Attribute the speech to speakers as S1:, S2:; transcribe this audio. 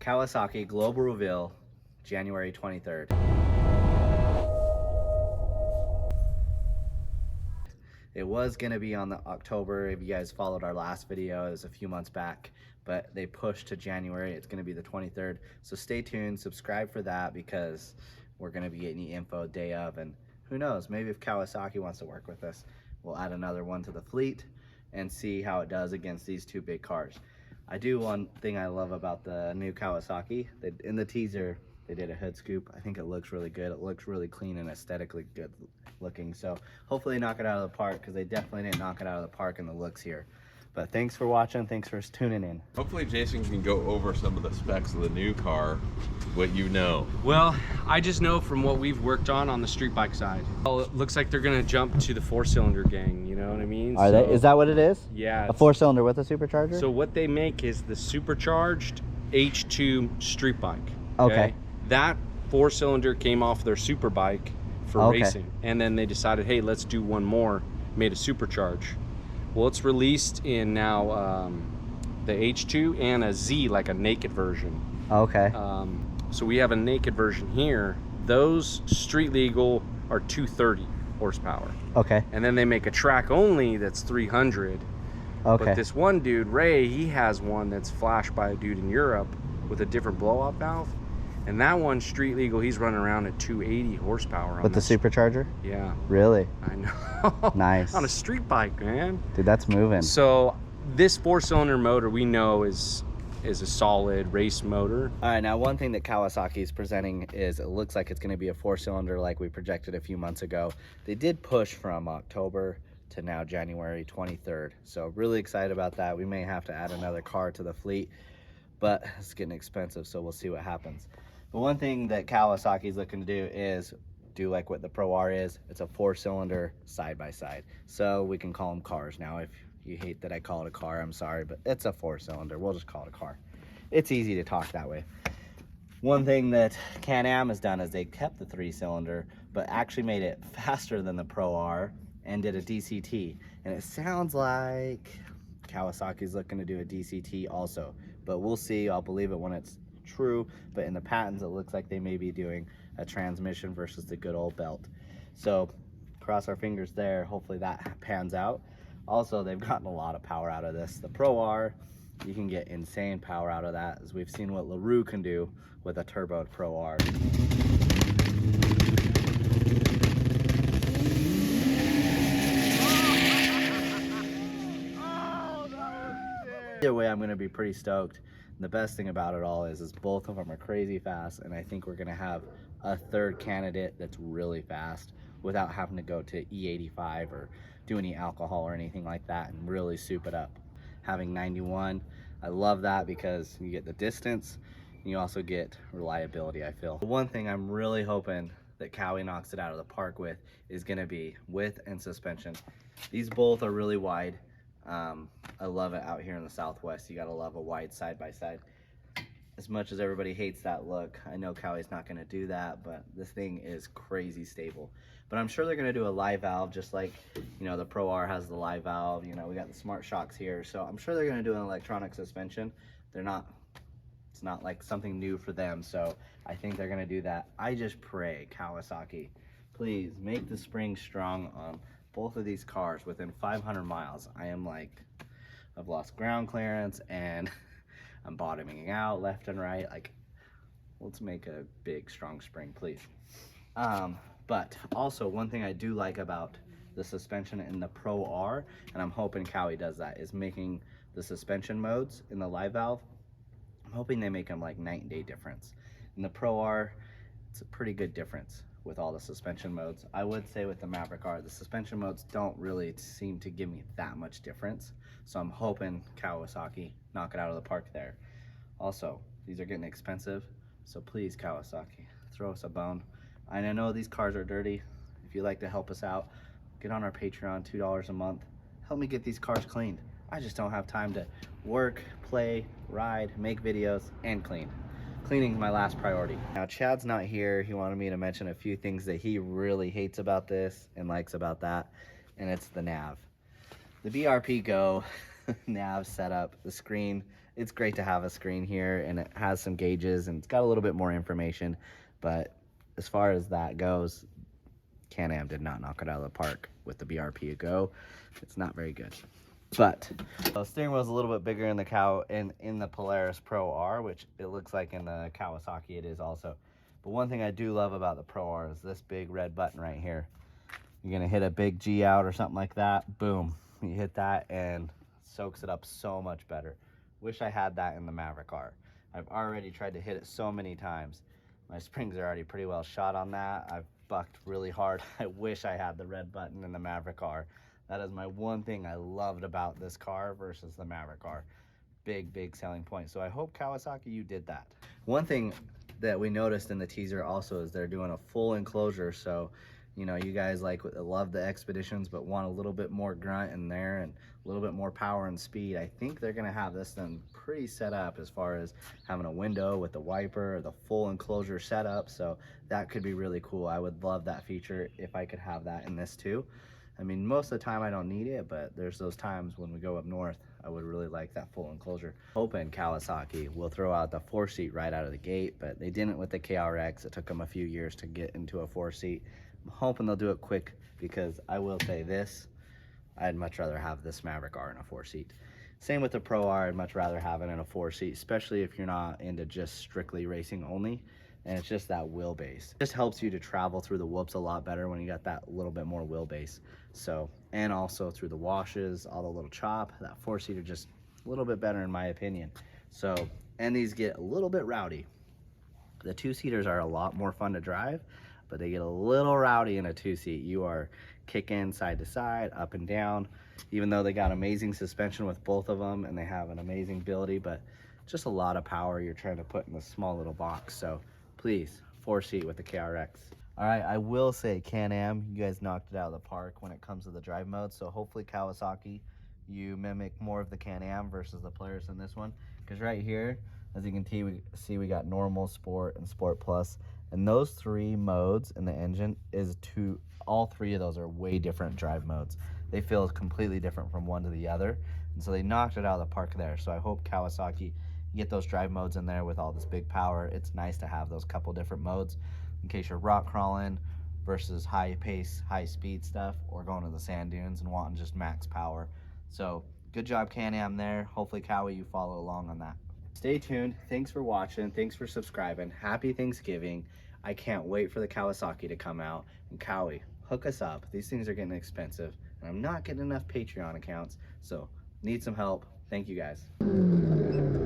S1: Kawasaki global reveal, January 23rd. It was gonna be on the October, if you guys followed our last video, it was a few months back, but they pushed to January. It's gonna be the 23rd. So stay tuned, subscribe for that, because we're gonna be getting the info day of, and who knows, maybe if Kawasaki wants to work with us, we'll add another one to the fleet and see how it does against these two big cars. One thing I love about the new Kawasaki, in the teaser, they did a hood scoop. I think it looks really good. It looks really clean and aesthetically good looking. So hopefully knock it out of the park, because they definitely didn't knock it out of the park in the looks here. But thanks for watching. Thanks for tuning in.
S2: Hopefully Jason can go over some of the specs of the new car, what you know.
S3: Well, I just know from what we've worked on the street bike side. Well, it looks like they're gonna jump to the 4-cylinder gang, you know what I mean?
S1: Are they? Is that what it is?
S3: Yeah.
S1: A 4-cylinder with a supercharger?
S3: So what they make is the supercharged H2 street bike.
S1: Okay.
S3: That 4-cylinder came off their super bike for racing. And then they decided, hey, let's do one more, made a supercharge. Well, it's released in now the H2 and a Z, like a naked version.
S1: Okay.
S3: So we have a naked version here. Those street legal are 230 horsepower.
S1: Okay.
S3: And then they make a track only that's 300.
S1: Okay.
S3: But this one dude, Ray, he has one that's flashed by a dude in Europe with a different blow-up valve. And that one, street legal, he's running around at 280 horsepower.
S1: With the supercharger?
S3: Yeah.
S1: Really?
S3: I know.
S1: Nice.
S3: On a street bike, man.
S1: Dude, that's moving.
S3: So this 4-cylinder motor we know is a solid race motor.
S1: All right, now one thing that Kawasaki is presenting is it looks like it's going to be a 4-cylinder like we projected a few months ago. They did push from October to now January 23rd. So really excited about that. We may have to add another car to the fleet, but it's getting expensive, so we'll see what happens. But one thing that Kawasaki is looking to do is do like what the Pro R is. It's a 4-cylinder side-by-side. So we can call them cars now. If you hate that I call it a car, I'm sorry, but it's a 4-cylinder. We'll just call it a car. It's easy to talk that way. One thing that Can-Am has done is they kept the 3-cylinder, but actually made it faster than the Pro R and did a DCT. And it sounds like Kawasaki's looking to do a DCT also, but we'll see. I'll believe it when it's true, but in the patents it looks like they may be doing a transmission versus the good old belt. So cross our fingers there. Hopefully that pans out. Also, they've gotten a lot of power out of this. The Pro R, you can get insane power out of that, as we've seen what LaRue can do with a turboed Pro R. Either way, I'm going to be pretty stoked. And the best thing about it all is both of them are crazy fast, and I think we're going to have a third candidate that's really fast without having to go to E85 or do any alcohol or anything like that and really soup it up. Having 91, I love that because you get the distance and you also get reliability, I feel. The one thing I'm really hoping that Kawi knocks it out of the park with is going to be width and suspension. These both are really wide. I love it out here in the Southwest. You gotta love a wide side-by-side. As much as everybody hates that look, I know Kawi's not gonna do that, but this thing is crazy stable. But I'm sure they're gonna do a live valve, just like, you know, the Pro R has the live valve. You know, we got the Smart Shocks here, so I'm sure they're gonna do an electronic suspension. It's not like something new for them, so I think they're gonna do that. I just pray, Kawasaki, please make the spring strong on both of these cars within 500 miles. I've lost ground clearance and I'm bottoming out left and right. Like, let's make a big, strong spring, please. But also one thing I do like about the suspension in the Pro R, and I'm hoping Kawi does that, is making the suspension modes in the live valve. I'm hoping they make them like night and day difference. In the Pro R, it's a pretty good difference with all the suspension modes. I would say with the Maverick R, the suspension modes don't really seem to give me that much difference. So I'm hoping Kawasaki knock it out of the park there. Also, these are getting expensive, so please, Kawasaki, throw us a bone. And I know these cars are dirty. If you'd like to help us out, get on our Patreon, $2 a month. Help me get these cars cleaned. I just don't have time to work, play, ride, make videos, and clean. Cleaning is my last priority. Now, Chad's not here. He wanted me to mention a few things that he really hates about this and likes about that, and it's the nav. The BRP Go nav setup, the screen it's great to have a screen here, and it has some gauges and it's got a little bit more information. But as far as that goes, Can-Am did not knock it out of the park with the BRP Go. It's not very good. But the steering wheel is a little bit bigger in the Polaris Pro R, which it looks like in the Kawasaki it is also. But one thing I do love about the Pro R is this big red button right here. You're gonna hit a big G out or something like that, boom, you hit that and it soaks it up so much better. Wish I had that in the Maverick R. I've already tried to hit it so many times. My springs are already pretty well shot on that. I've bucked really hard. I wish I had the red button in the Maverick R. That is my one thing I loved about this car versus the Maverick R. Big selling point. So I hope Kawasaki, you did that. One thing that we noticed in the teaser also is they're doing a full enclosure. So, you know, you guys love the Expeditions but want a little bit more grunt in there and a little bit more power and speed. I think they're gonna have this then pretty set up as far as having a window with the wiper, the full enclosure setup. So that could be really cool. I would love that feature if I could have that in this too. I mean, most of the time I don't need it, but there's those times when we go up north, I would really like that full enclosure. Hoping Kawasaki will throw out the 4-seat right out of the gate, but they didn't with the KRX. It took them a few years to get into a 4-seat. I'm hoping they'll do it quick, because I will say this, I'd much rather have this Maverick R in a 4-seat. Same with the Pro R, I'd much rather have it in a 4-seat, especially if you're not into just strictly racing only. And it's just that wheelbase. It just helps you to travel through the whoops a lot better when you got that little bit more wheelbase. So, and also through the washes, all the little chop, that 4-seater just a little bit better in my opinion. So, and these get a little bit rowdy. The 2-seaters are a lot more fun to drive, but they get a little rowdy in a 2-seat. You are kicking side to side, up and down, even though they got amazing suspension with both of them and they have an amazing ability, but just a lot of power you're trying to put in this small little box. So please, 4-seat with the KRX. All right, I will say Can-Am, you guys knocked it out of the park when it comes to the drive mode. So hopefully Kawasaki, you mimic more of the Can-Am versus the Polaris in this one. Because right here, as you can see, we got normal, sport, and sport plus. And those 3 modes in the engine all 3 of those are way different drive modes. They feel completely different from one to the other. And so they knocked it out of the park there. So I hope Kawasaki, get those drive modes in there with all this big power. It's nice to have those couple different modes in case you're rock crawling versus high pace, high speed stuff, or going to the sand dunes and wanting just max power. So good job Can-Am there. Hopefully Kawi, you follow along on that. Stay tuned. Thanks for watching. Thanks for subscribing. Happy Thanksgiving. I can't wait for the Kawasaki to come out. And Kawi, hook us up. These things are getting expensive and I'm not getting enough Patreon accounts. So need some help. Thank you guys.